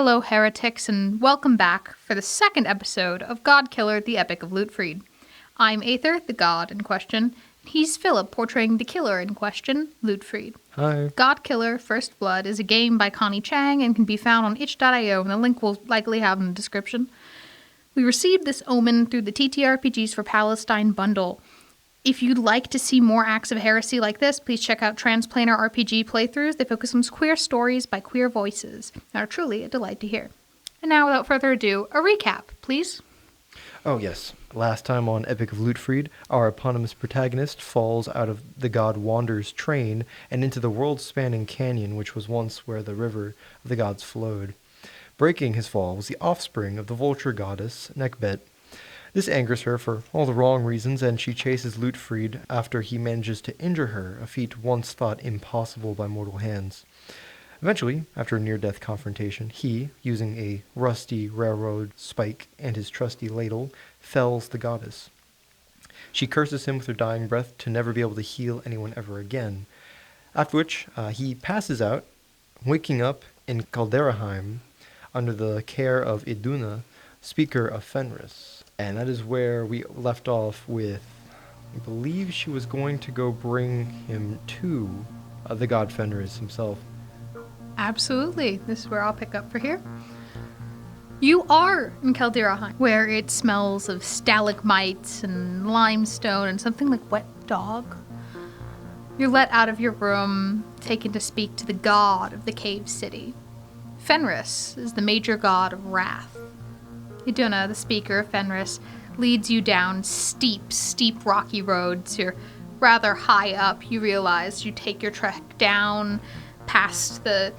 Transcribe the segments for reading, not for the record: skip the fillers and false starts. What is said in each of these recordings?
Hello, heretics, and welcome back for the second episode of Godkiller, the Epic of Leutfried. I'm Aether, the god in question. He's Philip, portraying the killer in question, Leutfried. Hi. Godkiller, First Blood is a game by Connie Chang and can be found on itch.io, and the link will likely have in the description. We received this omen through the TTRPGs for Palestine bundle. If you'd like to see more acts of heresy like this, please check out Transplanar RPG playthroughs. They focus on queer stories by queer voices and are truly a delight to hear. And now, without further ado, a recap, please. Oh, yes. Last time on Epic of Leutfried, our eponymous protagonist falls out of the god Wander's train and into the world-spanning canyon which was once where the river of the gods flowed. Breaking his fall was the offspring of the vulture goddess, Nekbet. This angers her for all the wrong reasons, and she chases Leutfried after he manages to injure her, a feat once thought impossible by mortal hands. Eventually, after a near-death confrontation, he, using a rusty railroad spike and his trusty ladle, fells the goddess. She curses him with her dying breath to never be able to heal anyone ever again, after which he passes out, waking up in Caldiraheim under the care of Iduna, speaker of Fenris. And that is where we left off with, I believe she was going to go bring him to the god Fenris himself. Absolutely. This is where I'll pick up for here. You are in Caldiraheim, where it smells of stalagmites and limestone and something like wet dog. You're let out of your room, taken to speak to the god of the cave city. Fenris is the major god of wrath. Iduna, the speaker of Fenris, leads you down steep rocky roads. You're rather high up. You realize you take your trek down past the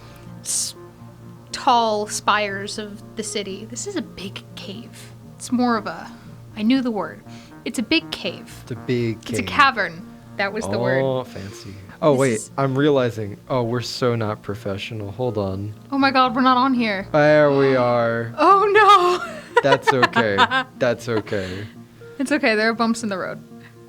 tall spires of the city. This is a big cave. It's more of a... I knew the word. It's a big cave. It's a big cave. It's a cavern. That was the word. Oh, fancy. Oh, wait. I'm realizing. Oh, we're so not professional. Hold on. Oh my god, we're not on here. There we are. Oh no! That's okay. That's okay. It's okay. There are bumps in the road.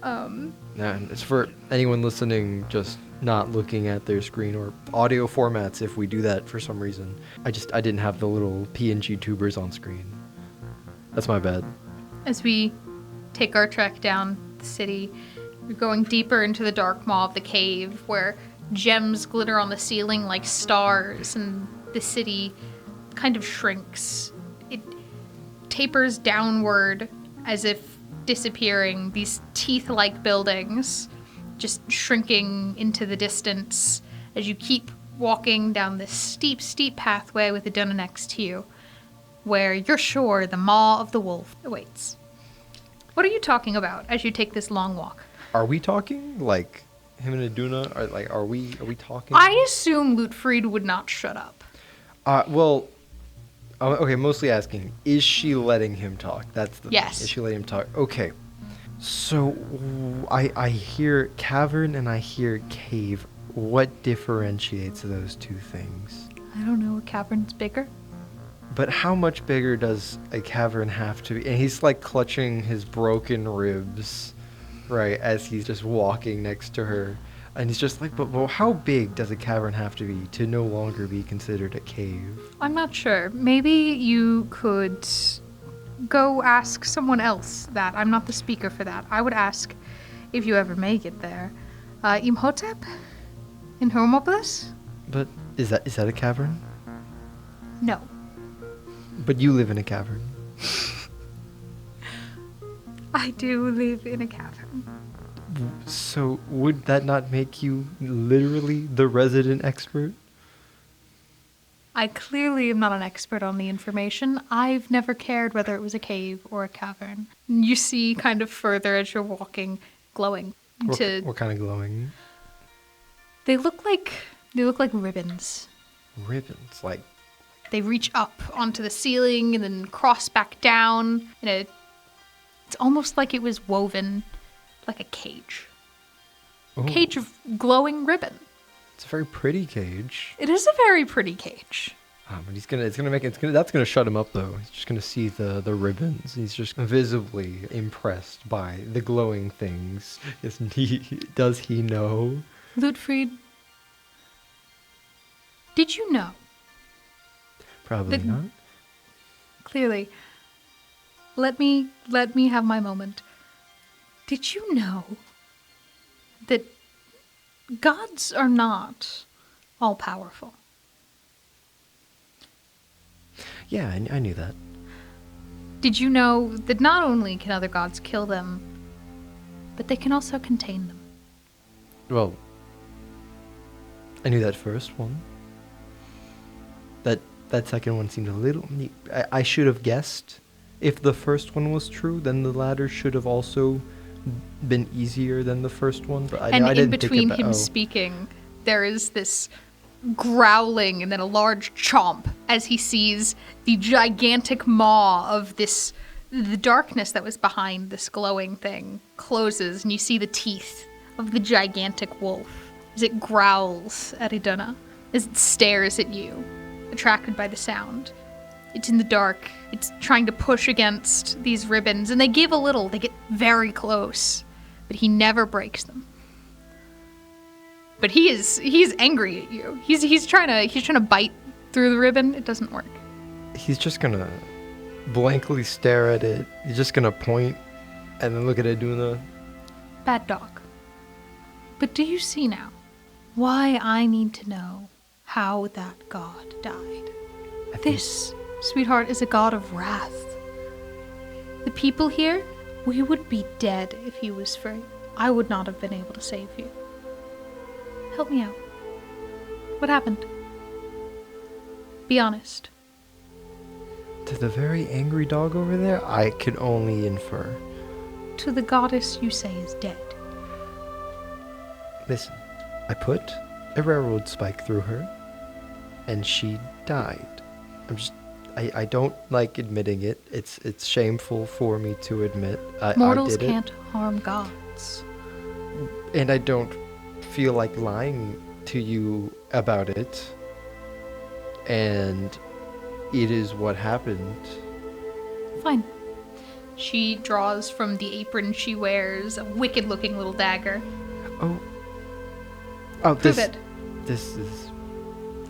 Nah, it's for anyone listening, just not looking at their screen or audio formats if we do that for some reason. I didn't have the little PNG tubers on screen. That's my bad. As we take our trek down the city, we're going deeper into the dark maw of the cave, where gems glitter on the ceiling like stars, and the city kind of shrinks. It tapers downward as if disappearing, these teeth-like buildings just shrinking into the distance as you keep walking down this steep pathway with Iduna next to you, where you're sure the maw of the wolf awaits. What are you talking about as you take this long walk? Are we talking? Like, him and Iduna? Are we talking? I assume Leutfried would not shut up. Okay, mostly asking, is she letting him talk? That's the Yes. thing. Is she letting him talk? Okay. So, I hear cavern and I hear cave. What differentiates those two things? I don't know, a cavern's bigger? But how much bigger does a cavern have to be? And he's like clutching his broken ribs, right, as he's just walking next to her. And he's just like, but how big does a cavern have to be to no longer be considered a cave? I'm not sure. Maybe you could go ask someone else that. I'm not the speaker for that. I would ask, if you ever make it there, Imhotep in Hermopolis? But is that a cavern? No. But you live in a cavern. I do live in a cavern. So would that not make you literally the resident expert? I clearly am not an expert on the information. I've never cared whether it was a cave or a cavern. You see kind of further as you're walking, glowing. What kind of glowing? They look like ribbons. Ribbons, like... They reach up onto the ceiling and then cross back down. It's almost like it was woven like a cage. Oh. Cage of glowing ribbon. It's a very pretty cage. It is a very pretty cage. But that's gonna shut him up though. He's just gonna see the ribbons. He's just visibly impressed by the glowing things. Isn't he? Does he know? Leutfried, did you know Probably not. Clearly. Let me have my moment. Did you know that gods are not all powerful? Yeah, I knew that. Did you know that not only can other gods kill them, but they can also contain them? Well, I knew that first one. That second one seemed a little... I should have guessed. If the first one was true, then the latter should have also been easier than the first one. But I didn't in think between about, him speaking, there is this growling and then a large chomp as he sees the gigantic maw of the darkness that was behind this glowing thing closes, and you see the teeth of the gigantic wolf as it growls at Iduna, as it stares at you, attracted by the sound. It's in the dark. It's trying to push against these ribbons, and they give a little. They get very close, but he never breaks them. But he's angry at you. He's trying to bite through the ribbon. It doesn't work. He's just gonna blankly stare at it. He's just gonna point and then look at it doing the... Bad dog. But do you see now why I need to know how that god died? This, sweetheart, is a god of wrath. The people here, we would be dead if he was free. I would not have been able to save you. Help me out. What happened? Be honest. To the very angry dog over there, I could only infer. To the goddess you say is dead. Listen, I put a railroad spike through her, and she died. I don't like admitting it. It's shameful for me to admit. Mortals I did can't harm gods. And I don't feel like lying to you about it. And it is what happened. Fine. She draws from the apron she wears a wicked-looking little dagger. Oh, Prove it. This is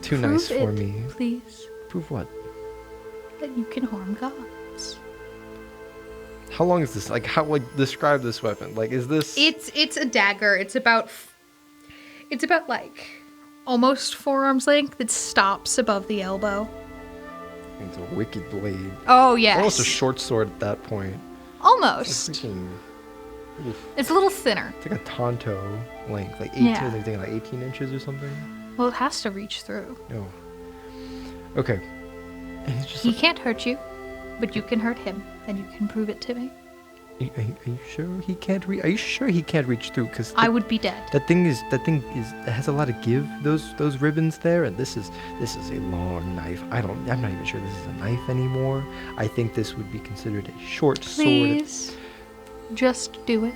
too Prove nice for it, me. Please. Prove what? That you can harm gods. How long is this? Like, describe this weapon. Like, is this... It's a dagger. It's about like almost forearm's length. It stops above the elbow. It's a wicked blade. Oh, yes. Almost a short sword at that point. Almost. It's freaking... Oof. It's a little thinner. It's like a Tonto length, like 18 inches or something. Well, it has to reach through. No. Okay. And he's just He can't hurt you, but you can hurt him, and you can prove it to me. Are you sure he can't reach? Are you sure he can't reach through? Because I would be dead. That thing is. It has a lot of give. Those ribbons there, and this is a long knife. I'm not even sure this is a knife anymore. I think this would be considered a short sword. Please, just do it.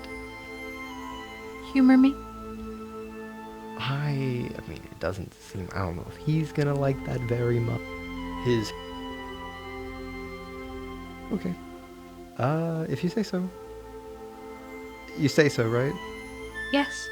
Humor me. I mean, it doesn't seem. I don't know if he's gonna like that very much. Okay. If you say so. You say so, right? Yes.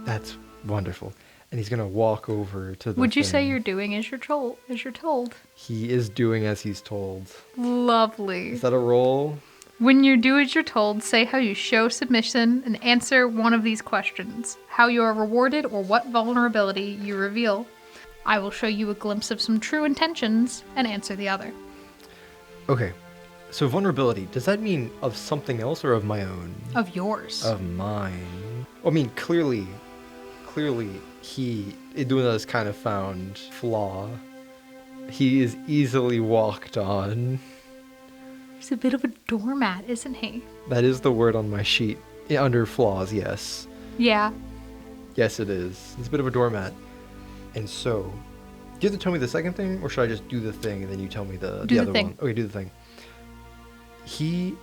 That's wonderful. And he's gonna walk over to the Would you say thing. you're doing as you're told? He is doing as he's told. Lovely. Is that a roll? When you do as you're told, say how you show submission and answer one of these questions. How you are rewarded or what vulnerability you reveal. I will show you a glimpse of some true intentions and answer the other. Okay. So vulnerability, does that mean of something else or of my own? Of yours. Of mine. I mean, clearly, Iduna has kind of found flaw. He is easily walked on. He's a bit of a doormat, isn't he? That is the word on my sheet. Under flaws, yes. Yeah. Yes, it is. He's a bit of a doormat. And so, do you have to tell me the second thing, or should I just do the thing and then you tell me the other one? Okay, do the thing. He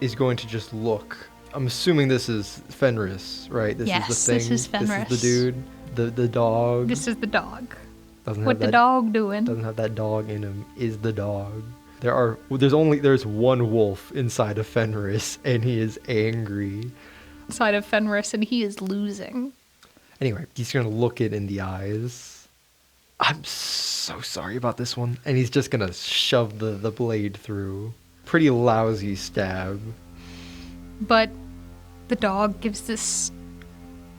is going to just look. I'm assuming this is Fenris, right? This is the thing. This is Fenris. This is the dude. The dog. This is the dog. What the dog doing? Doesn't have that dog in him. Is the dog. There's one wolf inside of Fenris, and he is angry. Inside of Fenris, and he is losing. Anyway, he's gonna look it in the eyes. I'm so sorry about this one. And he's just gonna shove the blade through. Pretty lousy stab. But the dog gives this,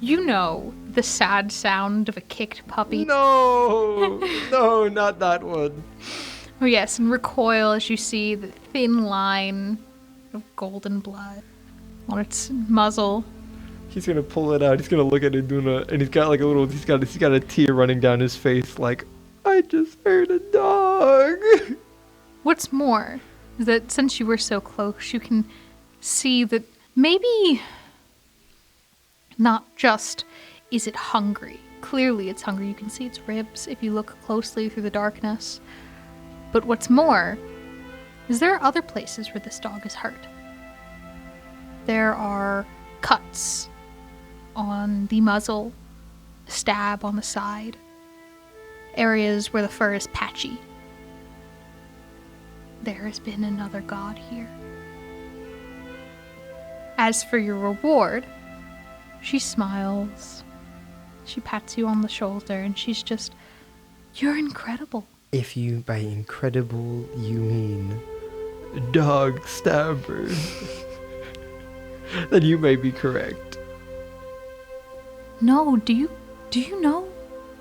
the sad sound of a kicked puppy. No! No, not that one. Oh yes, and recoil as you see the thin line of golden blood on its muzzle. He's gonna pull it out. He's gonna look at it and he's got like a little. He's got a tear running down his face. Like, I just heard a dog. What's more is that since you were so close, you can see that maybe not just is it hungry. Clearly, it's hungry. You can see its ribs if you look closely through the darkness. But what's more is there are other places where this dog is hurt. There are cuts on the muzzle, a stab on the side, areas where the fur is patchy. There has been another god here. As for your reward, she smiles. She pats you on the shoulder and she's just, you're incredible. If you by incredible you mean dog stabber, then you may be correct. No, do you know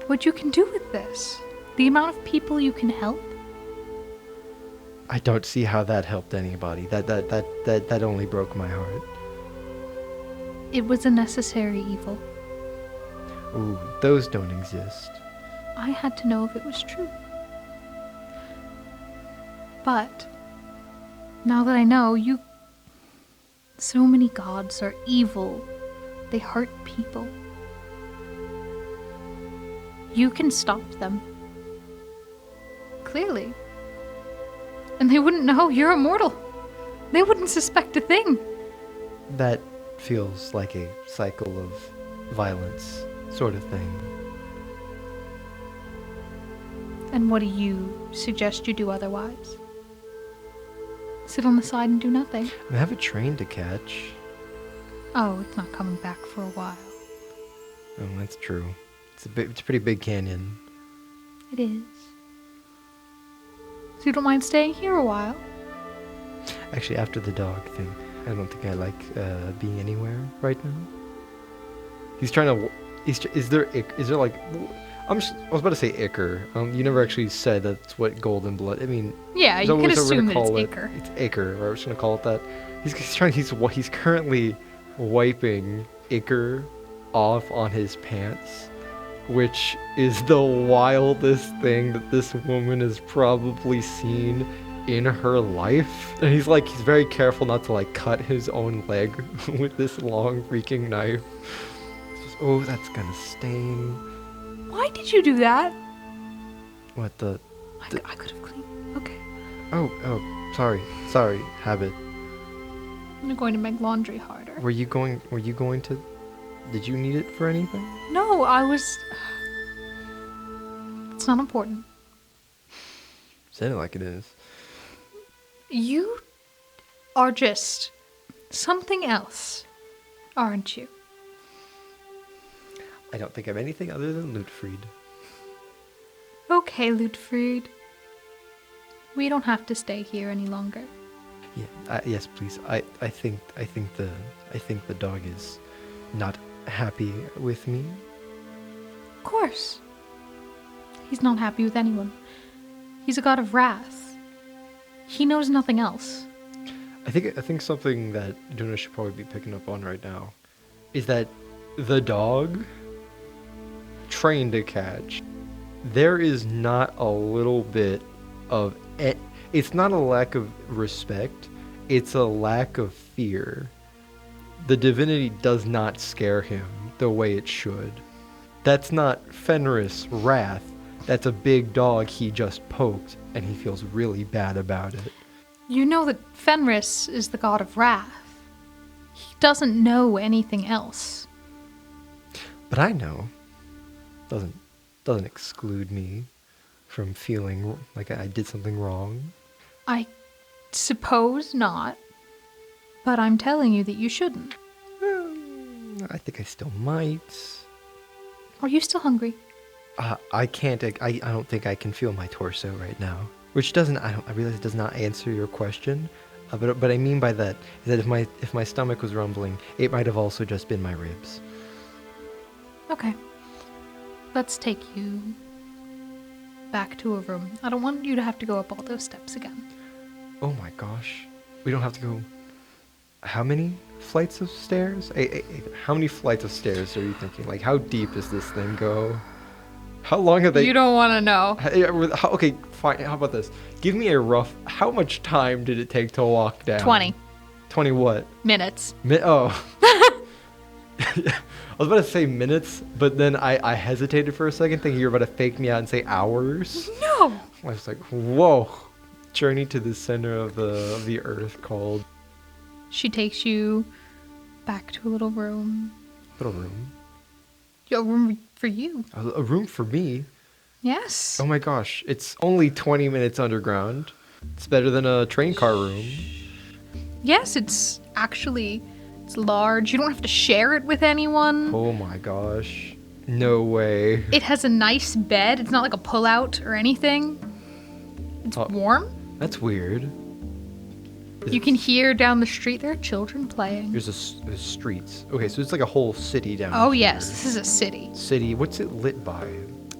what you can do with this? The amount of people you can help? I don't see how that helped anybody. That only broke my heart. It was a necessary evil. Ooh, those don't exist. I had to know if it was true. But now that I know, so many gods are evil. They hurt people. You can stop them. Clearly. And they wouldn't know you're immortal. They wouldn't suspect a thing. That feels like a cycle of violence sort of thing. And what do you suggest you do otherwise? Sit on the side and do nothing. I have a train to catch. Oh, it's not coming back for a while. Oh, that's true. It's a pretty big canyon. It is. So you don't mind staying here a while? Actually, after the dog thing, I don't think I like being anywhere right now. He's trying to. Is there like? I was about to say ichor. You never actually said that's what golden blood. I mean. Yeah, you could assume that it's ichor. It's ichor. We're just gonna call it that. He's currently wiping ichor off on his pants, which is the wildest thing that this woman has probably seen in her life. And he's very careful not to cut his own leg with this long freaking knife. It's just, oh, that's gonna stain. Why did you do that? What the? I could have cleaned. Okay. Oh, sorry, habit. I'm going to make laundry harder. Were you going to? Did you need it for anything? No, I was. It's not important. Said it like it is. You are just something else, aren't you? I don't think I'm anything other than Leutfried. Okay, Leutfried. We don't have to stay here any longer. Yeah. Yes, please. I think the dog is not happy with me. Of course. He's not happy with anyone. He's a god of wrath. He knows nothing else. I think something that Duna should probably be picking up on right now is that the dog trained to catch. There is not a little bit of it's not a lack of respect, it's a lack of fear. The divinity does not scare him the way it should. That's not Fenris' wrath. That's a big dog he just poked, and he feels really bad about it. You know that Fenris is the god of wrath. He doesn't know anything else. But I know. Doesn't exclude me from feeling like I did something wrong. I suppose not. But I'm telling you that you shouldn't. I think I still might. Are you still hungry? I can't. I don't think I can feel my torso right now. Which doesn't. I realize it does not answer your question. But I mean by that is that if my stomach was rumbling, it might have also just been my ribs. Okay. Let's take you back to a room. I don't want you to have to go up all those steps again. Oh my gosh. We don't have to go. How many flights of stairs? How many flights of stairs are you thinking? Like, how deep does this thing go? How long have they... You don't want to know. Okay, fine. How about this? Give me a rough... How much time did it take to walk down? 20. 20 what? Minutes. Oh. I was about to say minutes, but then I hesitated for a second, thinking you were about to fake me out and say hours. No! I was like, whoa. Journey to the center of the earth called... She takes you back to a little room. Little room? A room for you. A room for me? Yes. Oh my gosh. It's only 20 minutes underground. It's better than a train car room. Yes, it's large. You don't have to share it with anyone. Oh my gosh. No way. It has a nice bed. It's not like a pull-out or anything. It's warm. That's weird. You can hear down the street there are children playing. There's streets. Okay, so it's like a whole city down Oh here. yes, this is a city. City. What's it lit by?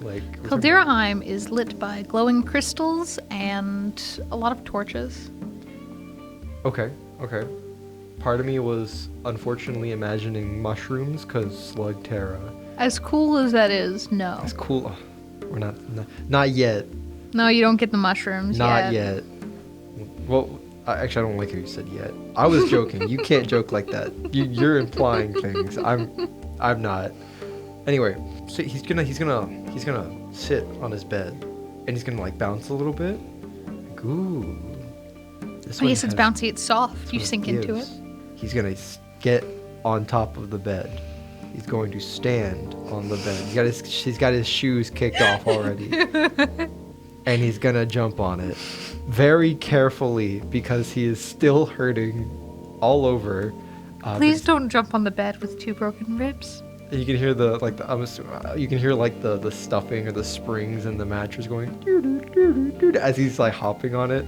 Like Caldiraheim is lit by glowing crystals and a lot of torches. Okay. Part of me was unfortunately imagining mushrooms because Slug Terra. As cool as that is, no. It's cool. We're not yet. No, you don't get the mushrooms Not yet. Well, actually, I don't like how you said yet. I was joking. You can't joke like that. You're implying things. I'm not. Anyway, so he's gonna sit on his bed, and he's gonna like bounce a little bit. Like, ooh. Oh yes, it's bouncy. It's soft. You sink into it. He's gonna get on top of the bed. He's going to stand on the bed. He's got his shoes kicked off already. And he's gonna jump on it very carefully because he is still hurting all over. Please don't jump on the bed with 2 broken ribs. You can hear the stuffing or the springs in the mattress going doo-doo-doo-doo-doo as he's like hopping on it.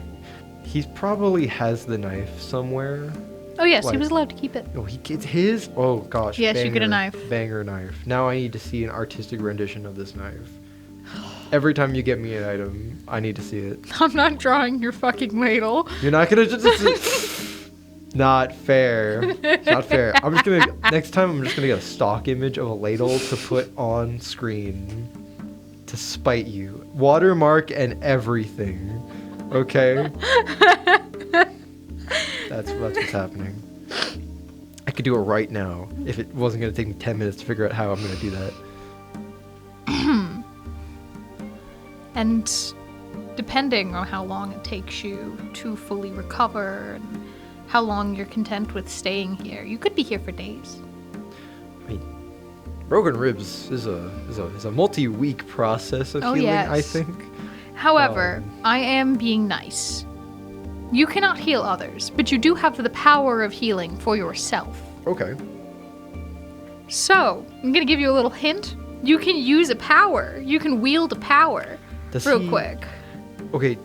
He probably has the knife somewhere. Oh yes, he was allowed to keep it. Oh, it's his? Oh gosh. Yes, you get a knife. Banger knife. Now I need to see an artistic rendition of this knife. Every time you get me an item, I need to see it. I'm not drawing your fucking ladle. You're not gonna just... Not fair. Not fair. Next time I'm just gonna get a stock image of a ladle to put on screen to spite you. Watermark and everything. Okay? That's what's happening. I could do it right now if it wasn't gonna take me 10 minutes to figure out how I'm gonna do that. And depending on how long it takes you to fully recover and how long you're content with staying here, you could be here for days. I mean, broken ribs is a multi-week process of healing, yes. I think. However, I am being nice. You cannot heal others, but you do have the power of healing for yourself. Okay. So, I'm gonna give you a little hint. You can use a power. You can wield a power. Quick. Okay,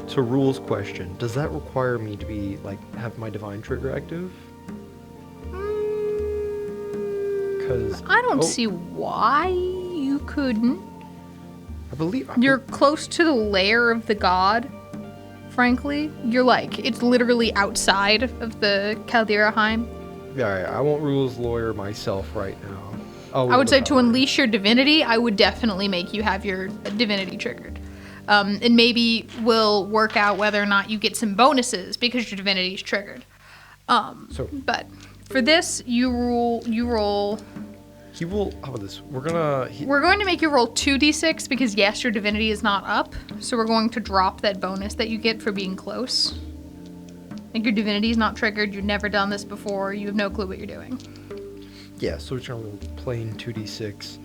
so rules question. Does that require me to be, have my divine trigger active? Because I don't see why you couldn't. I believe... You're close to the lair of the god, frankly. You're it's literally outside of the Caldiraheim. Yeah, I won't rules lawyer myself right now. I would say to unleash your divinity, I would definitely make you have your divinity triggered. And maybe we'll work out whether or not you get some bonuses because your divinity is triggered. But for this, you roll... He will... How about this? We're going to make you roll 2d6 because, yes, your divinity is not up. So we're going to drop that bonus that you get for being close. Your divinity is not triggered. You've never done this before. You have no clue what you're doing. Yeah, so we're just going to roll plain 2d6.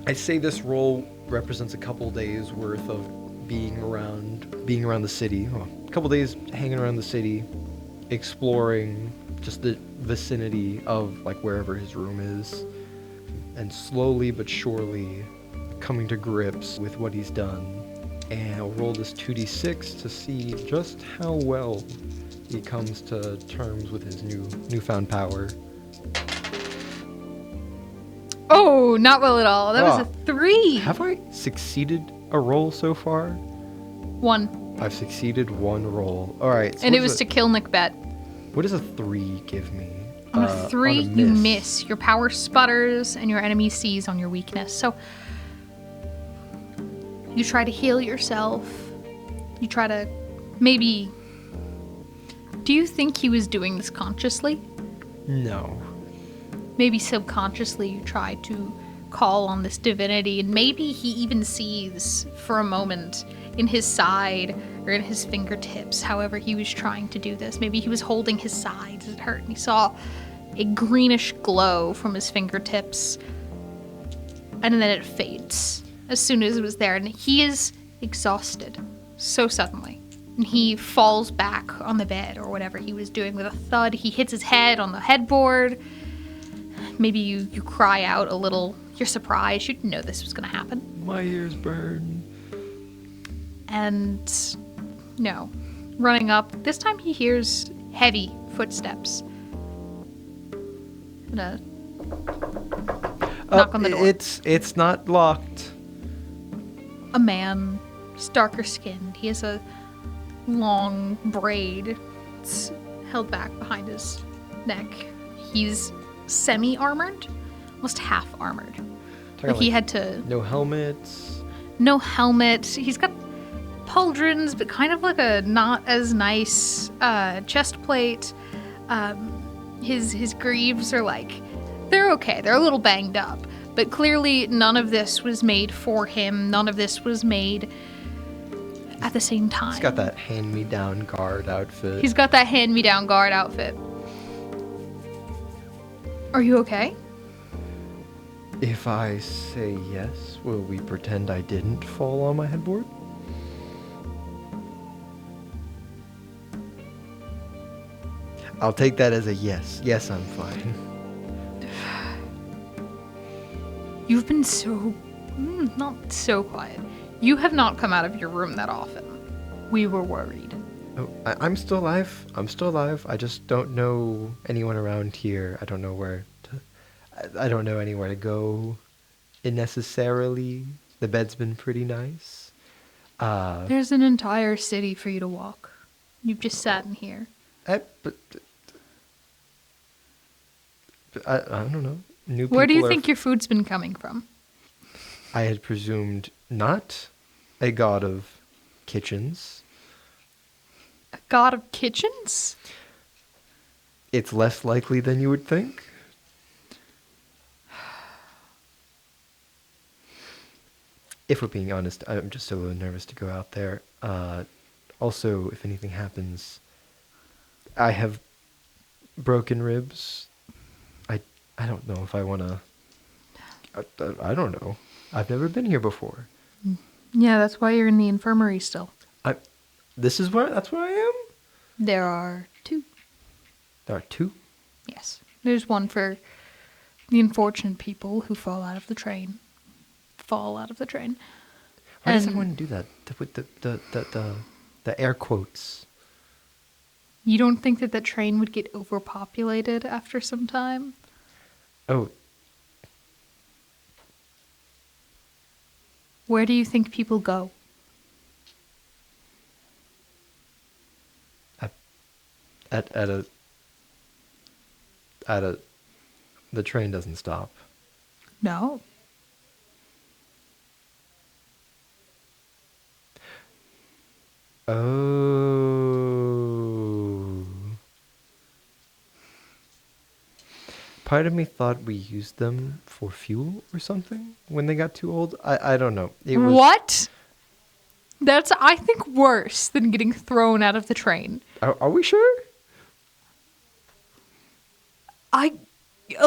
I'd say this roll represents a couple days worth of being around the city. Well, a couple days hanging around the city, exploring just the vicinity of wherever his room is, and slowly but surely coming to grips with what he's done. And I'll roll this 2d6 to see just how well he comes to terms with his newfound power. Oh, not well at all. That was a 3. Have I succeeded a roll so far? 1. I've succeeded 1 roll. All right. So And it was to kill Nick Bet. what does a 3 give me? On a 3, you miss. Your power sputters, and your enemy sees on your weakness. So you try to heal yourself. You try to maybe... Do you think he was doing this consciously? No. Maybe subconsciously you try to call on this divinity, and maybe he even sees for a moment in his side or in his fingertips, however he was trying to do this. Maybe he was holding his sides, it hurt, and he saw a greenish glow from his fingertips, and then it fades as soon as it was there, and he is exhausted so suddenly. And he falls back on the bed or whatever he was doing with a thud. He hits his head on the headboard. Maybe you cry out a little. You're surprised. You didn't know this was going to happen. My ears burn. And no. Running up. This time he hears heavy footsteps. And a knock on the door. It's not locked. A man, darker skinned. He has a long braid. It's held back behind his neck. He's semi-armored, almost half-armored. Like he had to... No helmets. No helmet. He's got pauldrons, but kind of like a not as nice chest plate. His greaves are like... They're okay. They're a little banged up. But clearly none of this was made for him. None of this was made at the same time. He's got that hand-me-down guard outfit. He's got that hand-me-down guard outfit. Are you okay? If I say yes, will we pretend I didn't fall on my headboard? I'll take that as a yes. Yes, I'm fine. You've been so... not so quiet. You have not come out of your room that often. We were worried. Oh, I'm still alive. I'm still alive. I just don't know anyone around here. I don't know where to... I don't know anywhere to go necessarily. The bed's been pretty nice. There's an entire city for you to walk. You've just sat in here. But I don't know. New Where do you people think your food's been coming from? I had presumed not a god of kitchens. A god of kitchens? It's less likely than you would think. If we're being honest, I'm just a little nervous to go out there. Also, if anything happens, I have broken ribs. I don't know if I want to... I don't know. I've never been here before. Yeah, that's why you're in the infirmary still. That's where I am? There are 2. There are 2? Yes. There's one for the unfortunate people who fall out of the train. Why does everyone do that? With the air quotes. You don't think that train would get overpopulated after some time? Oh. Where do you think people go? The train doesn't stop. No. Oh. Part of me thought we used them for fuel or something when they got too old. I don't know. What? That's, I think, worse than getting thrown out of the train. Are we sure? A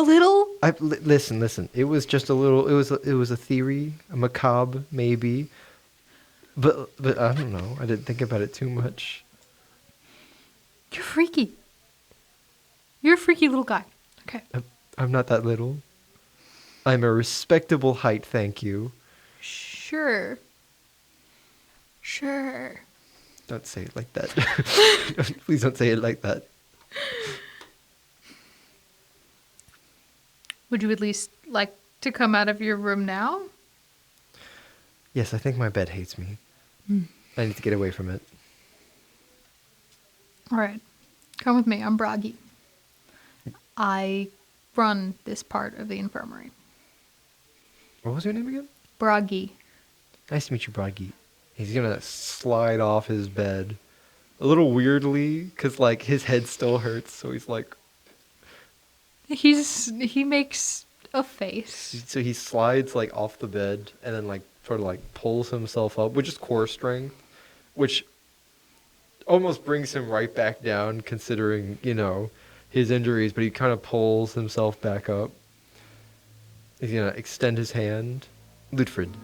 little. Listen. It was just a little. It was a theory, a macabre maybe. But I don't know. I didn't think about it too much. You're freaky. You're a freaky little guy. Okay. I'm not that little. I'm a respectable height, thank you. Sure. Sure. Don't say it like that. Please don't say it like that. Would you at least like to come out of your room now? Yes, I think my bed hates me. I need to get away from it. All right. Come with me. I'm Bragi. I run this part of the infirmary. What was your name again? Bragi. Nice to meet you, Bragi. He's gonna slide off his bed. A little weirdly, because, like, his head still hurts, so he's like... He makes a face. So he slides, like, off the bed, and then, like, sort of, like, pulls himself up, which is core strength, which almost brings him right back down, considering, you know, his injuries, but he kind of pulls himself back up. He's gonna extend his hand. Leutfried.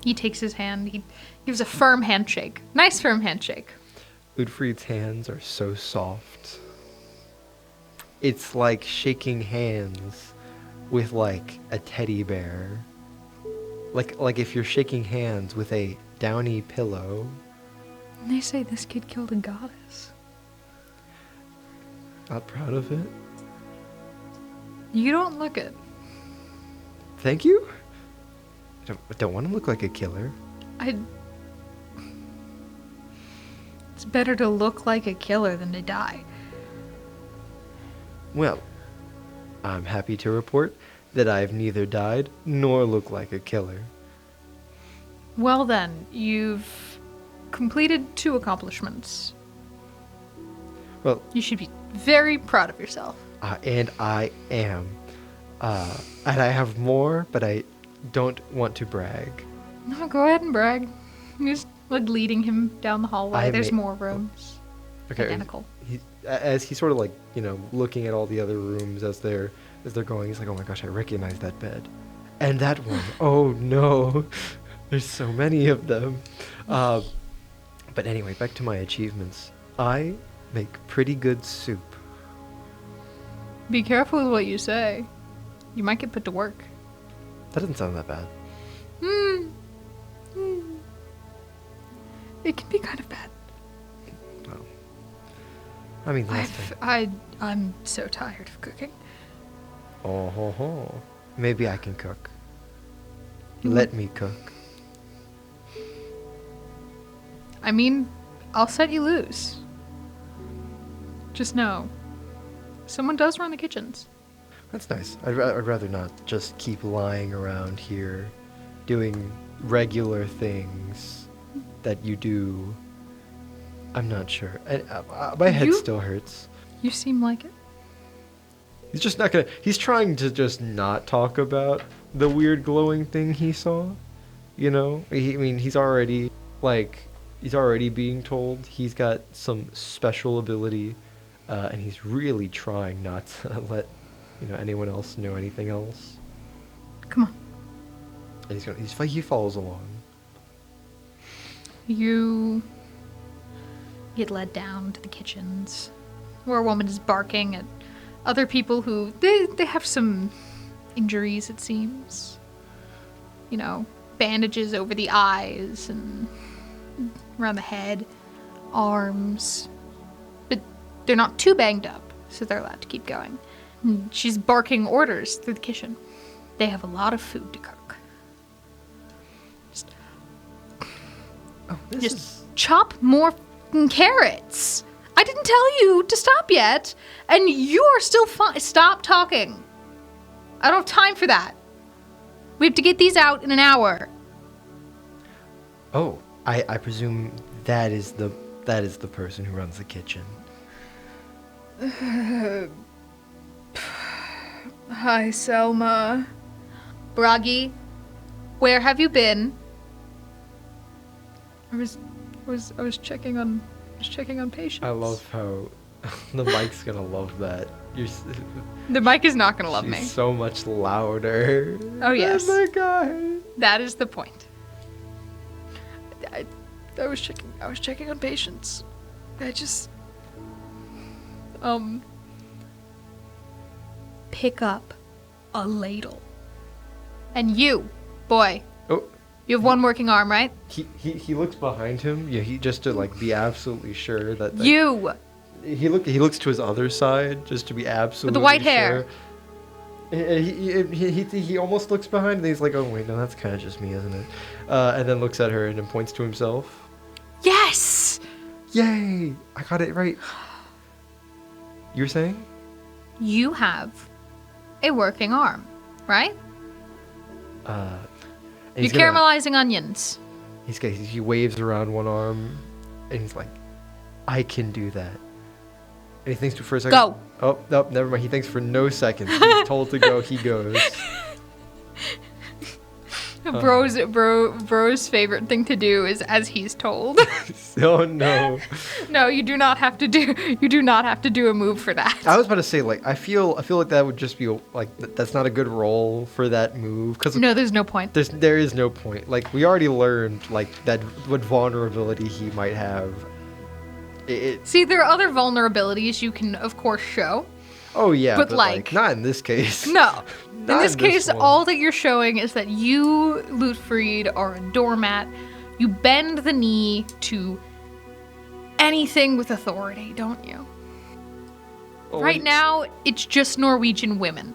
He takes his hand. He gives a firm handshake. Nice firm handshake. Leutfried's hands are so soft. It's like shaking hands with, like, a teddy bear. Like if you're shaking hands with a downy pillow. And they say this kid killed a goddess. Not proud of it. You don't look it. Thank you? I don't want to look like a killer. It's better to look like a killer than to die. Well, I'm happy to report that I've neither died nor look like a killer. Well then, you've completed 2 accomplishments. Well, You should be very proud of yourself. and I am. And I have more, but I don't want to brag. No, go ahead and brag. Just like leading him down the hallway. There's more rooms. Okay. Identical. As he's sort of like, you know, looking at all the other rooms as they're going, he's like, oh my gosh, I recognize that bed. And that one. Oh no. There's so many of them. But anyway, back to my achievements. I make pretty good soup. Be careful with what you say. You might get put to work. That doesn't sound that bad. It can be kind of bad. Well, I mean, last time. I'm so tired of cooking. Oh ho ho. Maybe I can cook. Let me cook. I mean, I'll set you loose. Just know, someone does run the kitchens. That's nice. I'd rather not just keep lying around here doing regular things that you do. I'm not sure. My head still hurts. You seem like it. He's just not gonna... He's trying to just not talk about the weird glowing thing he saw. You know? He's already, like... He's already being told he's got some special ability. And he's really trying not to let, you know, anyone else know anything else. Come on. And he follows along. You get led down to the kitchens, where a woman is barking at other people who they have some injuries, it seems. You know, bandages over the eyes and around the head, arms. But they're not too banged up, so they're allowed to keep going. And she's barking orders through the kitchen. They have a lot of food to cook. Just chop more f***ing carrots. I didn't tell you to stop yet, and you are still fine. Stop talking. I don't have time for that. We have to get these out in an hour. Oh, I presume that is the person who runs the kitchen. Hi, Selma. Bragi, where have you been? I was checking on patients. I love how the mic's gonna love that. The mic is not gonna love she's me. So much louder. Oh yes. Than the guy. That is the point. I was checking on patients. I just pick up a ladle. And you Boy, Oh, you have one working arm, right? he looks behind him. Yeah, he just to like be absolutely sure that like, You! He looks to his other side just to be absolutely white sure. hair. He almost looks behind and he's like, oh wait, no, that's kind of just me, isn't it? And then looks at her and then points to himself. Yes! Yay! I got it right. You were saying? You have a working arm, right? And You're he's gonna- caramelizing onions. He waves around one arm and he's like, I can do that. And he thinks for a second. Go. Oh, no, never mind. He thinks for no seconds. He's told to go, he goes. Bro's favorite thing to do is as he's told. Oh no. No, you do not have to do a move for that. I was about to say, like, I feel like that would just be like that's not a good roll for that move because No, there's no point. there is no point. Like we already learned like that what vulnerability he might have. See, there are other vulnerabilities you can, of course, show. Oh yeah, But, but like- not in this case. No. In Not this in this case, one. all that you're showing is that you, Leutfried, are a doormat. You bend the knee to anything with authority, don't you? Oh, Right now, it's just Norwegian women.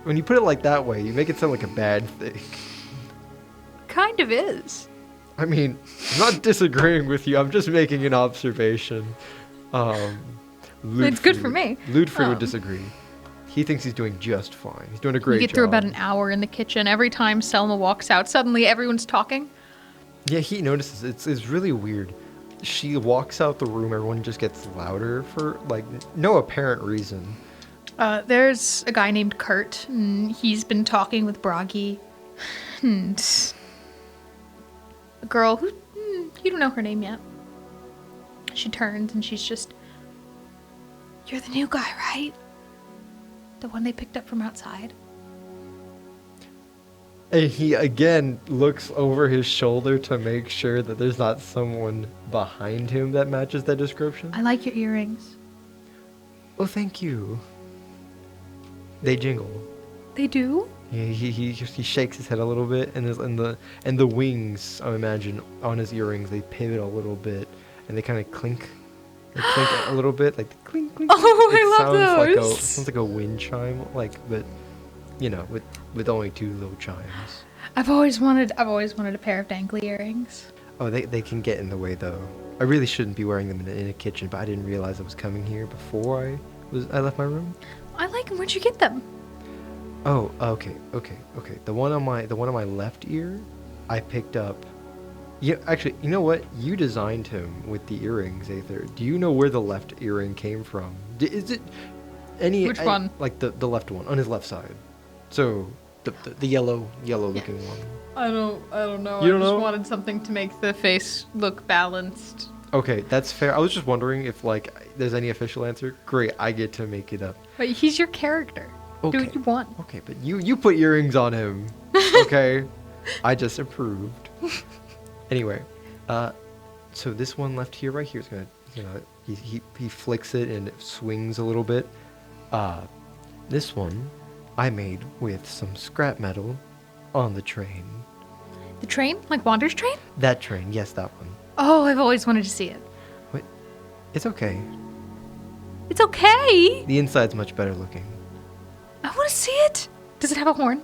when you put it like that way, you make it sound like a bad thing. Kind of is. I mean, I'm not disagreeing with you. I'm just making an observation. It's good for me. Leutfried would disagree. He thinks he's doing just fine. He's doing a great You job. get through about an hour in the kitchen. Every time Selma walks out, suddenly everyone's talking. Yeah, he notices. It's really weird. She walks out the room. Everyone just gets louder for like no apparent reason. There's a guy named Kurt, and he's been talking with Bragi. And a girl who, you don't know her name yet. She turns and she's just, you're the new guy, right? The one they picked up from outside. And he again looks over his shoulder to make sure that there's not someone behind him that matches that description. I like your earrings. Oh, thank you. They jingle. They do? Yeah, he shakes his head a little bit, and the wings, I imagine, on his earrings, they pivot a little bit, and they kind of clink. They clink a little bit, like clink, clink. Oh, It I love sounds those. It sounds like a wind chime, but you know, with only two little chimes. I've always wanted a pair of dangly earrings. Oh, they can get in the way though. I really shouldn't be wearing them in a kitchen, but I didn't realize I was coming here before I left my room. I like them. Where'd you get them? Oh, okay. The one on my left ear, I picked up. Yeah, actually, you know what? You designed him with the earrings, Aether. Do you know where the left earring came from? Is it Which one? Like the left one on his left side. So the yellow looking one. I don't know. You don't I just know? wanted something to make the face look balanced. Okay, that's fair. I was just wondering if like there's any official answer. Great, I get to make it up. But he's your character. Do Okay. what you want. Okay, but you put earrings on him. Okay, I just approved. Anyway, so this one left here, right here, is gonna, he flicks it and it swings a little bit. This one I made with some scrap metal on the train. The train? Like Wander's train? That train, yes, that one. Oh, I've always wanted to see it. Wait, it's okay. It's okay. The inside's much better looking. I want to see it. Does it have a horn?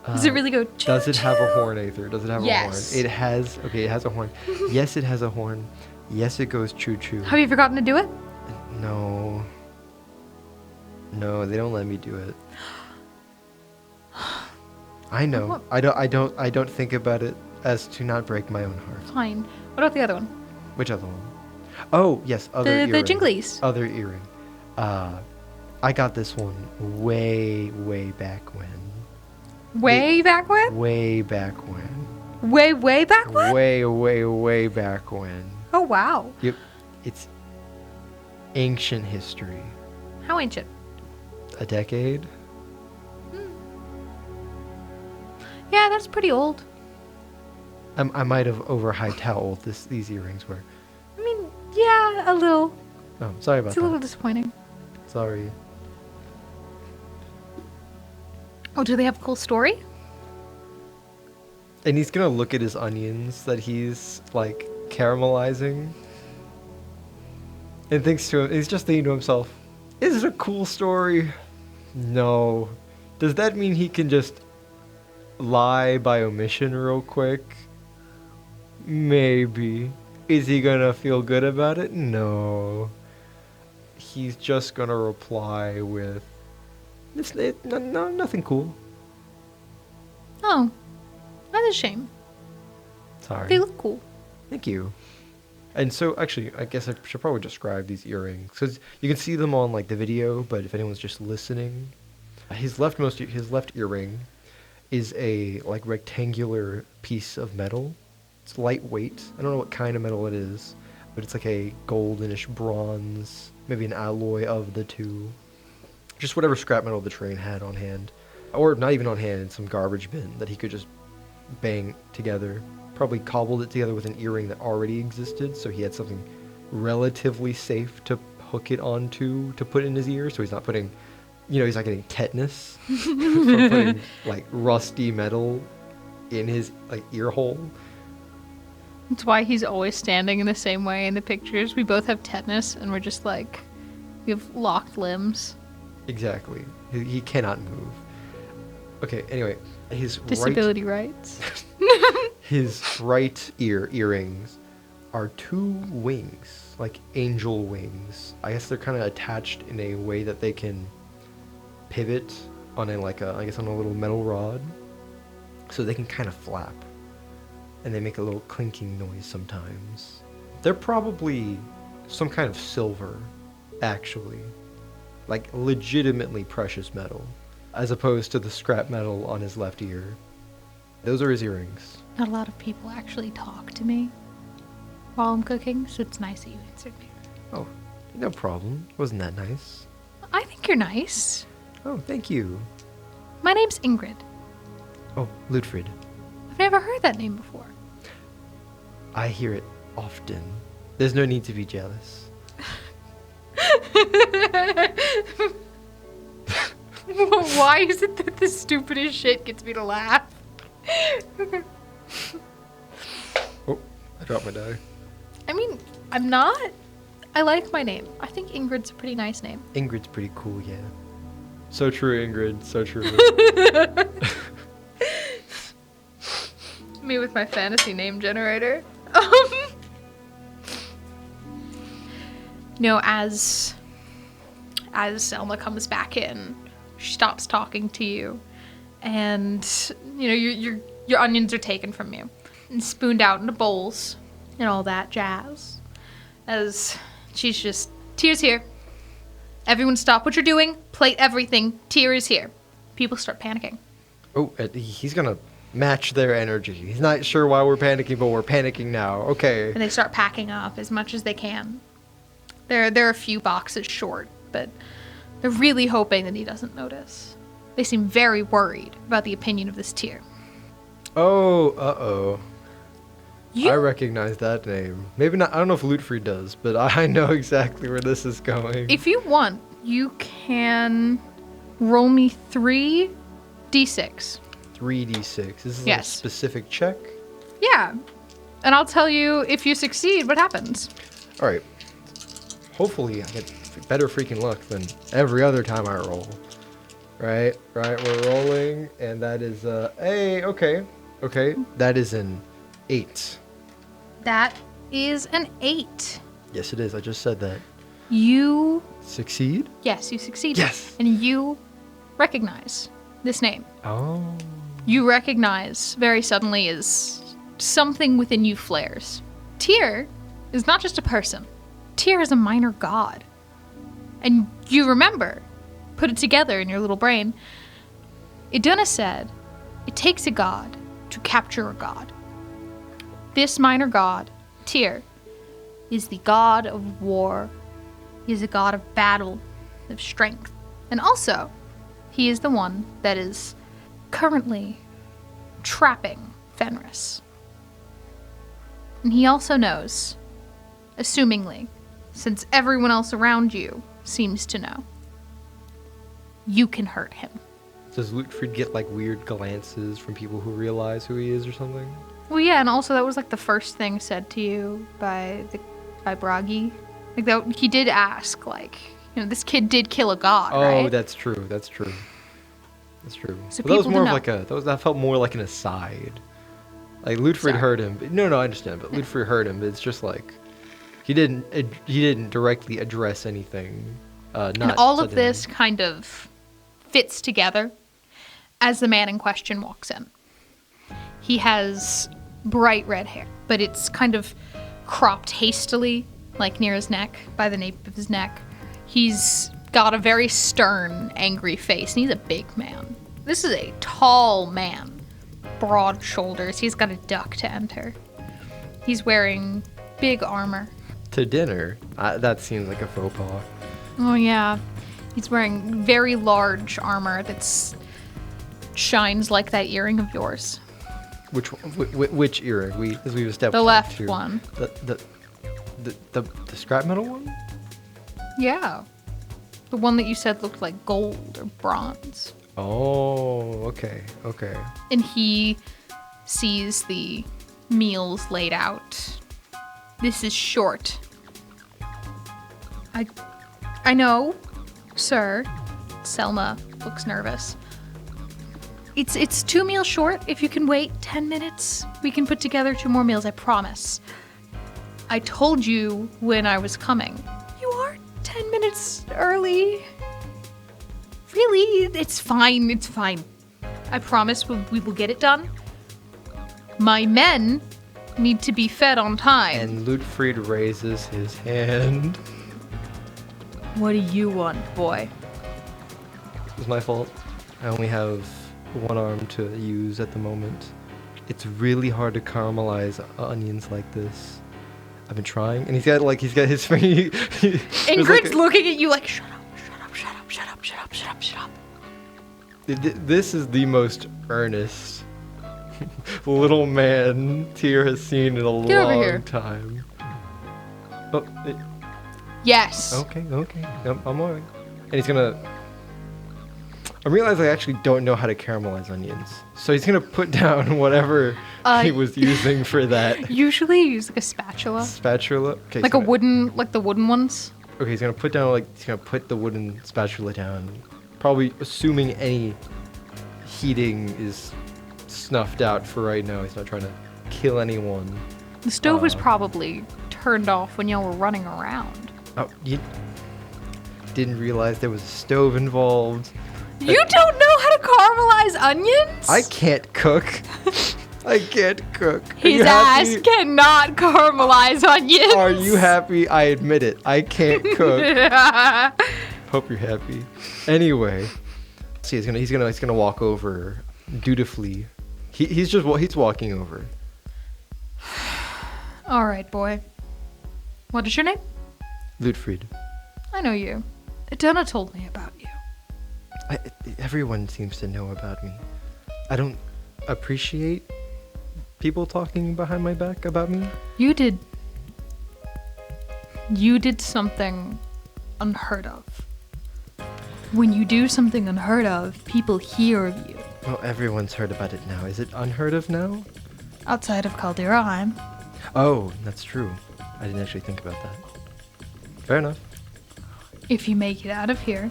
Does it really go? Does it have a choo-choo? horn, Aether? Does it have Yes. a horn? It has. Okay, it has a horn. Yes, it has a horn. Yes, it goes choo choo. Have you forgotten to do it? No. No, they don't let me do it. I know. What? I don't think about it as to not break my own heart. Fine. What about the other one? Which other one? Oh, yes, other earring. The jinglies. Other earring. I got this one way back when. Way back when? Way back when. Way back when? Way back when. Oh, wow. Yep. It's ancient history. How ancient? A decade? Yeah, that's pretty old. I might have overhyped how old these earrings were. I mean, yeah, a little. Oh, sorry about It's a little that. disappointing. Sorry. Oh, do they have a cool story? And he's gonna look at his onions that he's, like, caramelizing. And he's just thinking to himself, is it a cool story? No. Does that mean he can just lie by omission real quick? Maybe. Is he gonna feel good about it? No. He's just gonna reply with, nothing cool. Oh, that's a shame. Sorry. They look cool. Thank you. And so, actually, I guess I should probably describe these earrings, because you can see them on, like, the video, but if anyone's just listening, his left earring is a, like, rectangular piece of metal. It's lightweight. I don't know what kind of metal it is, but it's like a goldenish bronze, maybe an alloy of the two. Just whatever scrap metal the train had on hand. Or not even on hand, in some garbage bin that he could just bang together. Probably cobbled it together with an earring that already existed, so he had something relatively safe to hook it onto to put in his ear, so he's not putting, he's not getting tetanus from putting, like, rusty metal in his, like, ear hole. That's why he's always standing in the same way in the pictures. We both have tetanus, and we're just like, we have locked limbs. Exactly. He cannot move. Okay, anyway, his disability rights. His right earrings are two wings, like angel wings. I guess they're kind of attached in a way that they can pivot on on a little metal rod, so they can kind of flap, and they make a little clinking noise sometimes. They're probably some kind of silver, actually, like legitimately precious metal, as opposed to the scrap metal on his left ear. Those are his earrings. Not a lot of people actually talk to me while I'm cooking, so it's nice that you answered me. Oh, no problem. Wasn't that nice? I think you're nice. Oh, thank you. My name's Ingrid. Oh, Leutfried. I've never heard that name before. I hear it often. There's no need to be jealous. Why is it that the stupidest shit gets me to laugh? Oh, I dropped my die. I mean, I'm not. I like my name. I think Ingrid's a pretty nice name. Ingrid's pretty cool, yeah. So true, Ingrid. So true. Me with my fantasy name generator. As Selma comes back in, she stops talking to you, and your onions are taken from you and spooned out into bowls and all that jazz. As she's just, Tear's here. Everyone stop what you're doing. Plate everything. Tear is here. People start panicking. Oh, he's gonna match their energy. He's not sure why we're panicking, but we're panicking now. Okay. And they start packing up as much as they can. They're a few boxes short, but they're really hoping that he doesn't notice. They seem very worried about the opinion of this Tear. Oh, uh-oh. I recognize that name. Maybe not, I don't know if Leutfried does, but I know exactly where this is going. If you want, you can roll me 3d6. 3d6. This is yes. Like a specific check? Yeah. And I'll tell you if you succeed what happens. Alright. Hopefully I get better freaking luck than every other time I roll. Right, we're rolling, and that is, hey, okay. That is an 8. That is an 8. Yes, it is. I just said that. You... Succeed? Yes, you succeed. Yes! And you recognize this name. Oh. You recognize very suddenly as something within you flares. Tear is not just a person. Tear is a minor god. And you remember, put it together in your little brain. Iduna said, it takes a god to capture a god. This minor god, Tear, is the god of war. He is a god of battle, of strength. And also, he is the one that is currently trapping Fenris. And he also knows, assumingly, since everyone else around you seems to know, you can hurt him. Does Leutfried get like weird glances from people who realize who he is or something? Well, yeah, and also that was like the first thing said to you by Bragi. Like that, he did ask, like, you know, this kid did kill a god, right? Oh, that's true. That's true. That's true. So But that was people more to of like that felt more like an aside. Like Leutfried Sorry. heard him. No, I understand. But Leutfried heard him. It's just like he didn't directly address anything. And all of suddenly. this kind of fits together as the man in question walks in. He has bright red hair, but it's kind of cropped hastily, like near his neck, by the nape of his neck. He's got a very stern, angry face, and he's a big man. This is a tall man, broad shoulders. He's got a duck to enter. He's wearing big armor. To dinner. That seems like a faux pas. Oh yeah, he's wearing very large armor that's shines like that earring of yours. Which earring? As we've established. The left too. one. The scrap metal one? Yeah. The one that you said looked like gold or bronze. Oh, okay. And he sees the meals laid out. This is short. I know, sir. Selma looks nervous. It's 2 meals short. If you can wait 10 minutes, we can put together 2 more meals, I promise. I told you when I was coming. You are 10 minutes early. Really? It's fine. I promise we will get it done. My men need to be fed on time. And Leutfried raises his hand. What do you want, boy? It's my fault. I only have one arm to use at the moment. It's really hard to caramelize onions like this. I've been trying, and he's got his finger. Ingrid's looking at you like, shut up. This is the most earnest little man Tyr has seen in a Get over long here. time. Oh, Yes. okay. I'm alright. And he's gonna. I realize I actually don't know how to caramelize onions, so he's gonna put down whatever he was using for that. Usually you use like a spatula. Spatula. Okay, Like so a wooden, like the wooden ones. Okay, he's gonna put the wooden spatula down, probably assuming any heating is snuffed out for right now. He's not trying to kill anyone. The stove was probably turned off when y'all were running around. Oh, you didn't realize there was a stove involved. You don't know how to caramelize onions? I can't cook. I can't cook. Are His you ass happy? cannot caramelize onions. Are you happy? I admit it. I can't cook. Hope you're happy. Anyway, see, he's gonna walk over dutifully. He's walking over. All right, boy. What is your name? Leutfried. I know you. Adena told me about you. Everyone seems to know about me. I don't appreciate people talking behind my back about me. You did something unheard of. When you do something unheard of, people hear of you. Well, everyone's heard about it now. Is it unheard of now? Outside of Caldiraheim. Oh, that's true. I didn't actually think about that. Fair enough. If you make it out of here,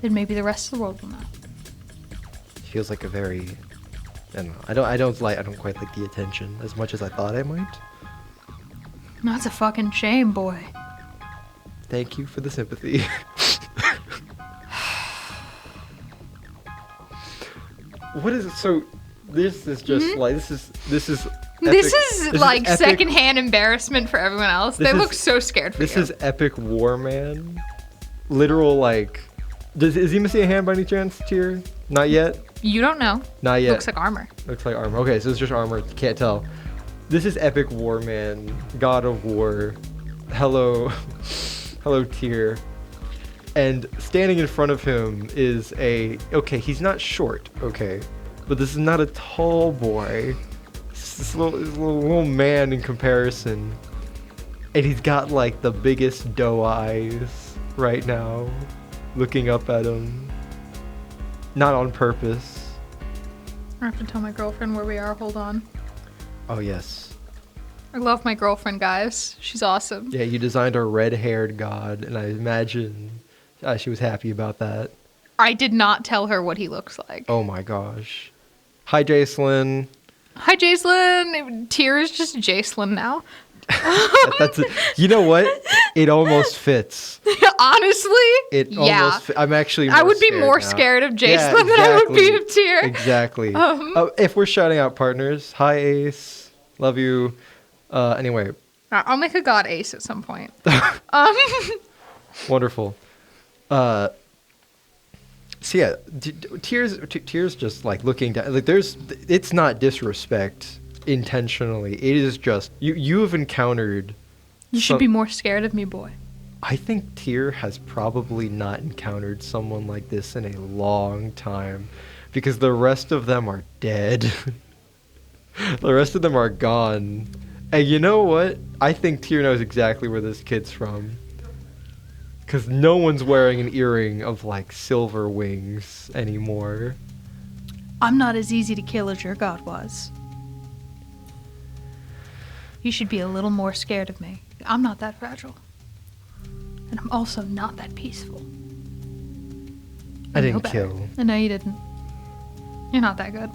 then maybe the rest of the world will know. Feels like a very, I don't know. I don't quite like the attention as much as I thought I might. That's a fucking shame, boy. Thank you for the sympathy. What is it? So this is just like this is epic. This is like epic. secondhand embarrassment for everyone else. They look so scared for This you. is epic war man. Literal like. Is he missing a hand by any chance, Tyr? Not yet. You don't know. Not yet. Looks like armor. Looks like armor. Okay, so it's just armor. Can't tell. This is epic war man, god of war. Hello, hello Tyr. And standing in front of him is okay, he's not short, okay, but this is not a tall boy. This little man in comparison. And he's got like the biggest doe eyes right now, looking up at him. Not on purpose. I have to tell my girlfriend where we are. Hold on. Oh, yes. I love my girlfriend, guys. She's awesome. Yeah, you designed our red-haired god, and I imagine she was happy about that. I did not tell her what he looks like. Oh my gosh. Hi, Jacelyn. Hi, Jacelyn. Tyr is just Jacelyn now. That's you know what? It almost fits. Honestly, I'm actually. I would be more now. scared of Jacelyn than I would be of Tyr. Exactly. If we're shouting out partners, hi Ace, love you. Anyway, I'll make a god Ace at some point. Wonderful. So yeah, Tyr's just like looking down. Like it's not disrespect intentionally. It is just you have encountered. You should be more scared of me, boy. I think Tyr has probably not encountered someone like this in a long time, because the rest of them are dead. The rest of them are gone. And you know what? I think Tyr knows exactly where this kid's from. Because no one's wearing an earring of, like, silver wings anymore. I'm not as easy to kill as your god was. You should be a little more scared of me. I'm not that fragile. And I'm also not that peaceful. I didn't kill. No, you didn't. You're not that good.